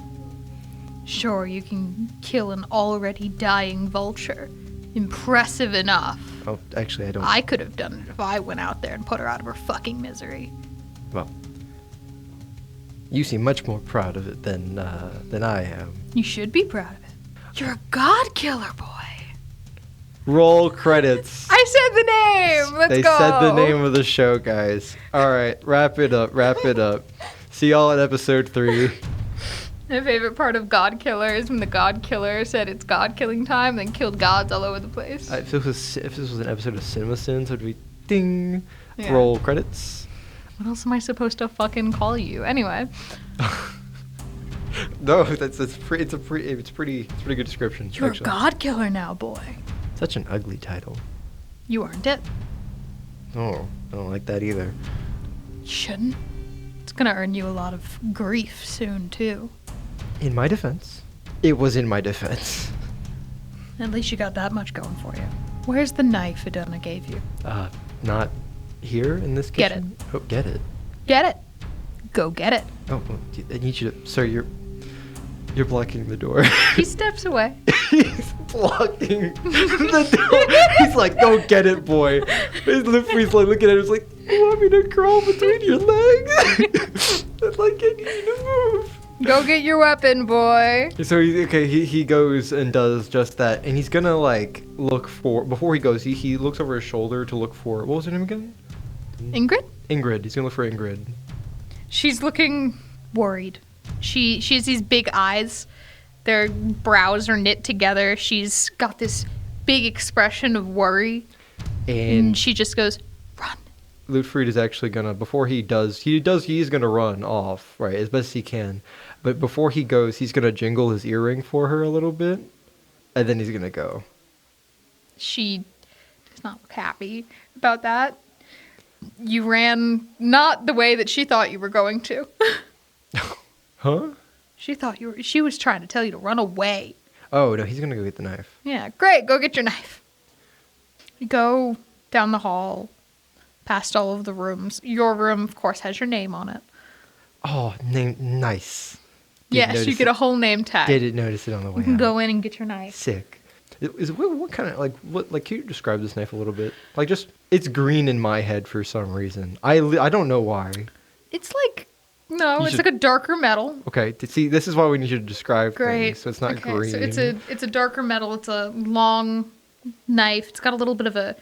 Sure, you can kill an already dying vulture. Impressive enough. Oh, actually, I don't. I could have done it if I went out there and put her out of her fucking misery. Well, you seem much more proud of it than I am. You should be proud of it. You're a Godkiller, boy. Roll credits. I said the name. Let's they go. said the name of the show, guys. All right, wrap it up. See y'all at episode 3. My favorite part of Godkiller is when the Godkiller said it's God killing time, then killed gods all over the place. If this was an episode of Cinema Sins, it would be ding. Yeah. Roll credits. What else am I supposed to fucking call you? Anyway. No, it's a pretty good description. You're actually. a Godkiller now, boy. Such an ugly title. You earned it. Oh, I don't like that either. You shouldn't. It's gonna earn you a lot of grief soon, too. In my defense, it was in my defense. At least you got that much going for you. Where's the knife Adona gave you? Not here in this Get kitchen. Oh, get it. Get it. Go get it. Oh, I need you to, sir. You're blocking the door. He steps away. He's blocking the door. He's like, "Go get it, boy." He's like looking at him. He's like, "You want me to crawl between your legs?" I'd like you to move. Go get your weapon, boy. So he goes and does just that, and he's gonna like look for, before he goes, he looks over his shoulder to look for, what was her name again? Ingrid? Ingrid. He's gonna look for Ingrid. She's looking worried. She has these big eyes. Their brows are knit together. She's got this big expression of worry. And she just goes, "Run." Leutfried is actually gonna, before he's gonna run off, right, as best he can. But before he goes, he's gonna jingle his earring for her a little bit, and then he's gonna go. She does not look happy about that. You ran not the way that she thought you were going to. Huh? She was trying to tell you to run away. Oh, no, he's gonna go get the knife. Yeah, great, go get your knife. You go down the hall, past all of the rooms. Your room, of course, has your name on it. Oh, nice. Yes, you get a whole name tag. Didn't notice it on the way You can out. go in and get your knife. Sick. What kind of, can you describe this knife a little bit? Like, just, it's green in my head for some reason. I don't know why. It's like, like a darker metal. Okay, see, this is why we need you to describe things, so it's not green. So it's a darker metal. It's a long knife. It's got a little bit of a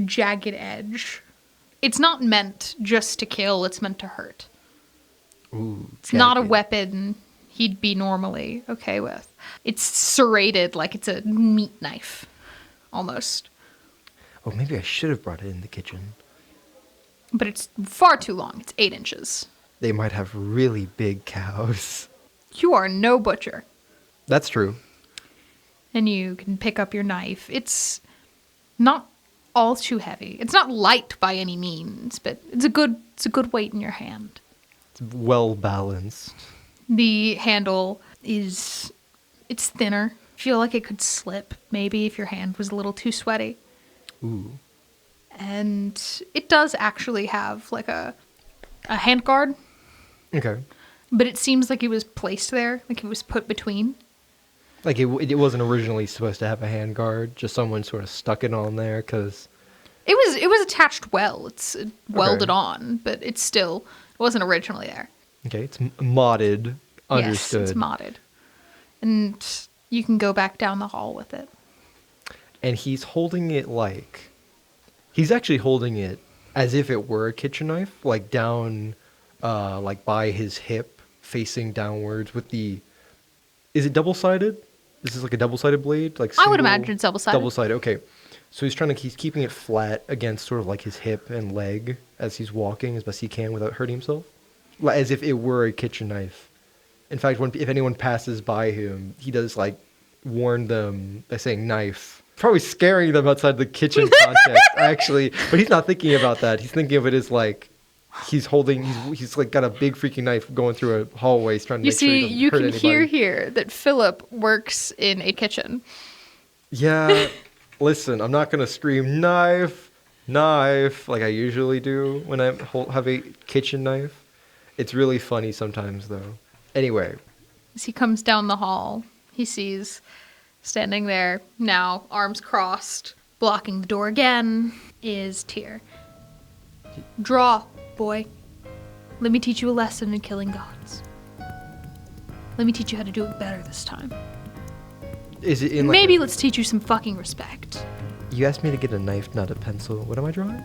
jagged edge. It's not meant just to kill. It's meant to hurt. Ooh, it's not a weapon he'd be normally okay with. It's serrated like it's a meat knife, almost. Oh, maybe I should have brought it in the kitchen. But it's far too long. It's 8 inches. They might have really big cows. You are no butcher. That's true. And you can pick up your knife. It's not all too heavy. It's not light by any means, but it's a good weight in your hand. It's well balanced. The handle it's thinner. Feel like it could slip, maybe, if your hand was a little too sweaty. Ooh. And it does actually have like a hand guard. Okay. But it seems like it was placed there, like it was put between. Like it wasn't originally supposed to have a hand guard, just someone sort of stuck it on there because... It was attached well. It's welded on, but it wasn't originally there. Okay, it's modded. Understood. Yes, it's modded. And you can go back down the hall with it. And he's holding it like... He's actually holding it as if it were a kitchen knife, like down, like by his hip, facing downwards with the... Is it double-sided? This is like a double-sided blade? Like I would imagine it's double-sided. Double-sided, okay. So he's keeping it flat against sort of like his hip and leg as he's walking as best he can without hurting himself. As if it were a kitchen knife. In fact, if anyone passes by him, he does like warn them by saying knife. Probably scaring them outside the kitchen context, actually. But he's not thinking about that. He's thinking of it as like he's like got a big freaking knife going through a hallway. He's trying to make sure he doesn't hurt anybody. You can hear here that Philip works in a kitchen. Yeah. Listen, I'm not going to scream knife like I usually do when I have a kitchen knife. It's really funny sometimes, though. Anyway. As he comes down the hall, he sees standing there, now arms crossed, blocking the door again, is Tyr. Draw, boy. Let me teach you a lesson in killing gods. Let me teach you how to do it better this time. Is it in Maybe let's teach you some fucking respect. You asked me to get a knife, not a pencil. What am I drawing?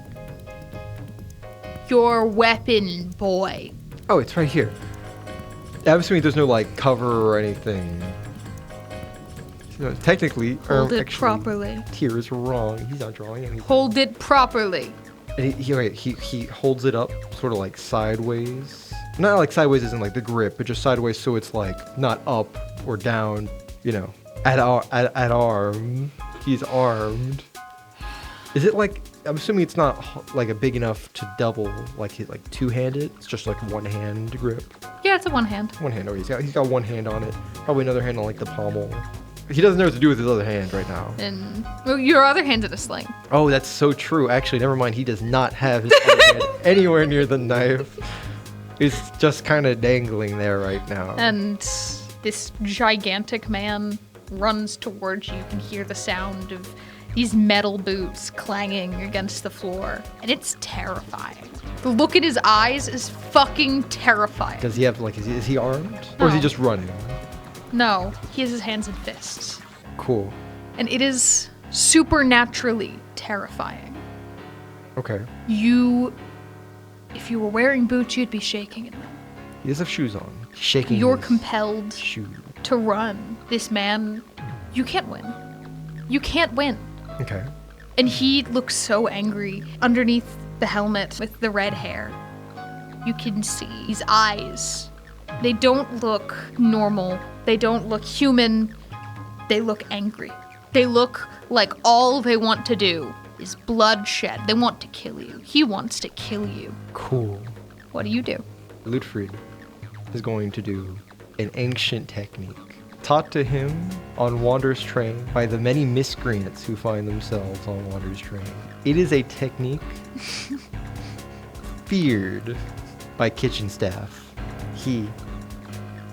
Your weapon, boy. Oh, it's right here. I'm assuming there's no, like, cover or anything. No, technically, Hold it actually, properly. Tyr is wrong. He's not drawing anything. Hold it properly. And he holds it up sort of like sideways. Not like sideways isn't like the grip, but just sideways so it's like not up or down, you know. At arm. He's armed. Is it like, I'm assuming it's not like a big enough to double, like he's like two-handed. It's just like one hand grip. Yeah, it's a one hand. One hand. Oh, he's got one hand on it. Probably another hand on like the pommel. He doesn't know what to do with his other hand right now. And well, your other hand's in a sling. Oh, that's so true. Actually, never mind. He does not have his other hand anywhere near the knife. It's just kind of dangling there right now. And this gigantic man runs towards you. You can hear the sound of these metal boots clanging against the floor. And it's terrifying. The look in his eyes is fucking terrifying. Does he have, like, is he armed? Or is he just running? No, he has his hands and fists. Cool. And it is supernaturally terrifying. Okay. If you were wearing boots, you'd be shaking in them. He does have shoes on. Shaking. You're compelled shoe. to run. This man, you can't win. You can't win. Okay. And he looks so angry underneath the helmet with the red hair. You can see his eyes. They don't look normal. They don't look human. They look angry. They look like all they want to do is bloodshed. They want to kill you. He wants to kill you. Cool. What do you do? Leutfried is going to do an ancient technique taught to him on Wander's Train by the many miscreants who find themselves on Wander's Train. It is a technique feared by kitchen staff. He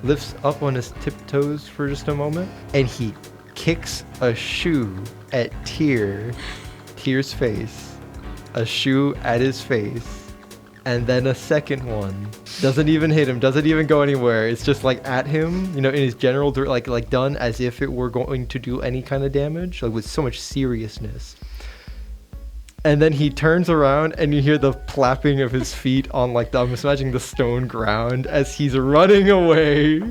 lifts up on his tiptoes for just a moment, and he kicks a shoe at Tyr's face. A shoe at his face. And then a second one. Doesn't even hit him, doesn't even go anywhere. It's just like at him, you know, in his general, like done as if it were going to do any kind of damage, like with so much seriousness. And then he turns around and you hear the plapping of his feet on like I'm just imagining the stone ground as he's running away.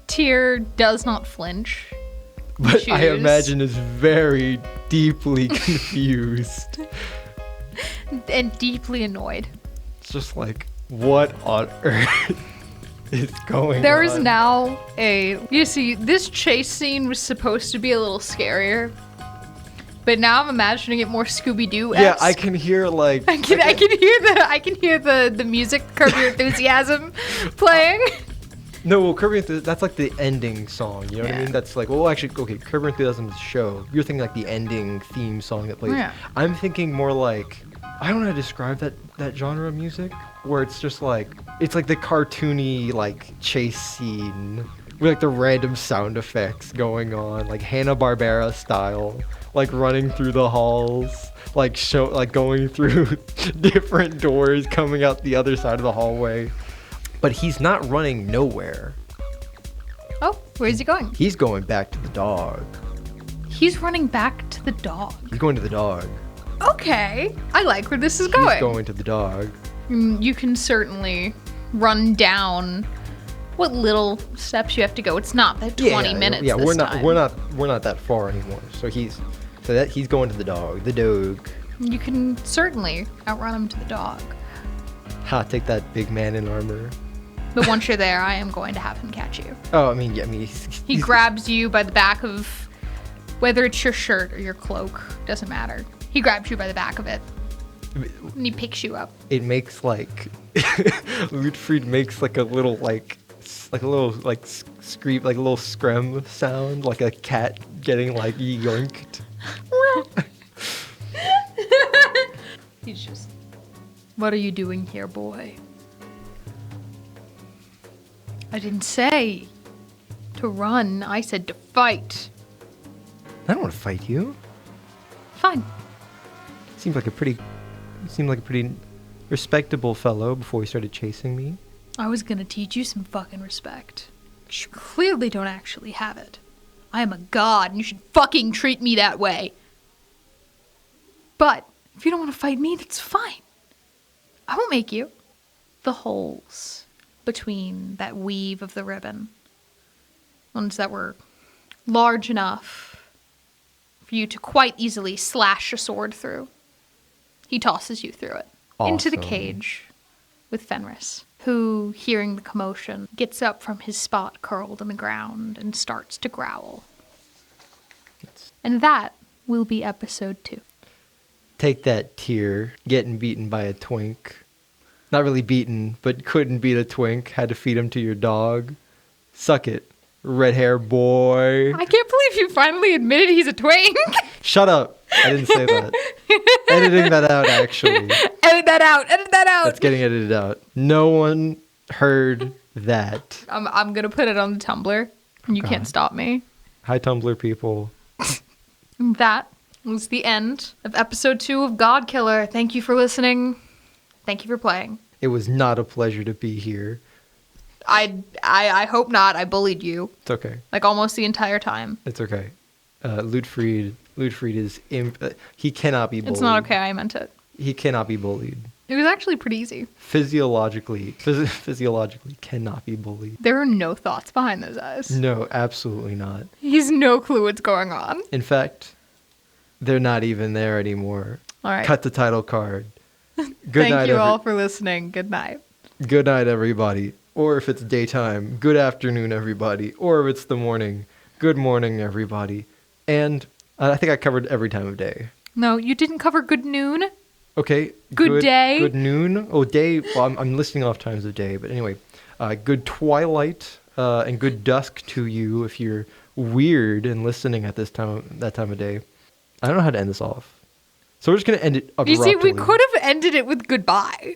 Tyr does not flinch. But Shoes. I imagine is very deeply confused. And deeply annoyed. It's just like, what on earth is going on? There is now you see, this chase scene was supposed to be a little scarier. But now I'm imagining it more Scooby-Doo. Yeah, I can hear like I can hear the music, Curb Your Enthusiasm, playing. No, well, Curb Your Enthusiasm, that's like the ending song. You know what I mean? That's like, well, actually, okay, Curb Your Enthusiasm is the show. You're thinking like the ending theme song that plays. Yeah. I'm thinking more like, I don't know how to describe that genre of music, where it's just like, it's like the cartoony like chase scene with like the random sound effects going on, like Hanna-Barbera style, like running through the halls, like going through different doors, coming out the other side of the hallway. But he's not running nowhere. Oh, where's he going? He's going back to the dog. He's running back to the dog. He's going to the dog. Okay, I like where this is going. He's going to the dog. You can certainly run down what little steps you have to go. It's not that 20 minutes. Yeah, this we're time. not that far anymore. So he's going to the dog. The dog. You can certainly outrun him to the dog. Ha! Take that, big man in armor. But once you're there, I am going to have him catch you. Oh, I mean, He grabs you by the back of, whether it's your shirt or your cloak, doesn't matter. He grabs you by the back of it, and he picks you up. It makes like Leutfried makes like a little scream, like a little scream sound, like a cat getting like yoinked. He's just, what are you doing here, boy? I didn't say to run. I said to fight. I don't want to fight you. Fine. Seemed like a pretty respectable fellow before he started chasing me. I was gonna teach you some fucking respect. You clearly don't actually have it. I am a god, and you should fucking treat me that way. But if you don't want to fight me, that's fine. I won't make you. The holes between that weave of the ribbon, ones that were large enough for you to quite easily slash a sword through. He tosses you through it. Awesome. Into the cage with Fenris, who, hearing the commotion, gets up from his spot curled on the ground and starts to growl. And that will be episode 2. Take that, Tear, getting beaten by a twink. Not really beaten, but couldn't beat a twink. Had to feed him to your dog. Suck it, red hair boy. I can't believe you finally admitted he's a twink. Shut up. I didn't say that. Editing that out, actually. Edit that out. Edit that out. That's getting edited out. No one heard that. I'm going to put it on the Tumblr. You can't stop me. Hi, Tumblr people. That was the end of episode 2 of Godkiller. Thank you for listening. Thank you for playing. It was not a pleasure to be here. I hope not. I bullied you. It's okay. Like almost the entire time. It's okay. Leutfried is he cannot be bullied. It's not okay. I meant it. He cannot be bullied. It was actually pretty easy. Physiologically cannot be bullied. There are no thoughts behind those eyes. No, absolutely not. He has no clue what's going on. In fact, they're not even there anymore. All right. Cut the title card. Thank you all for listening. Good night. Good night, everybody. Or if it's daytime, good afternoon, everybody. Or if it's the morning, good morning, everybody. And I think I covered every time of day. No, you didn't cover good noon. Okay. Good day. Good noon. Oh, day. Well, I'm listing off times of day. But anyway, good twilight and good dusk to you if you're weird and listening at that time of day. I don't know how to end this off. So we're just going to end it abruptly. You see, we could have ended it with goodbye.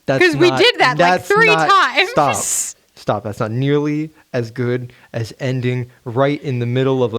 Because we did that like 3 times. Stop. That's not nearly as good as ending right in the middle of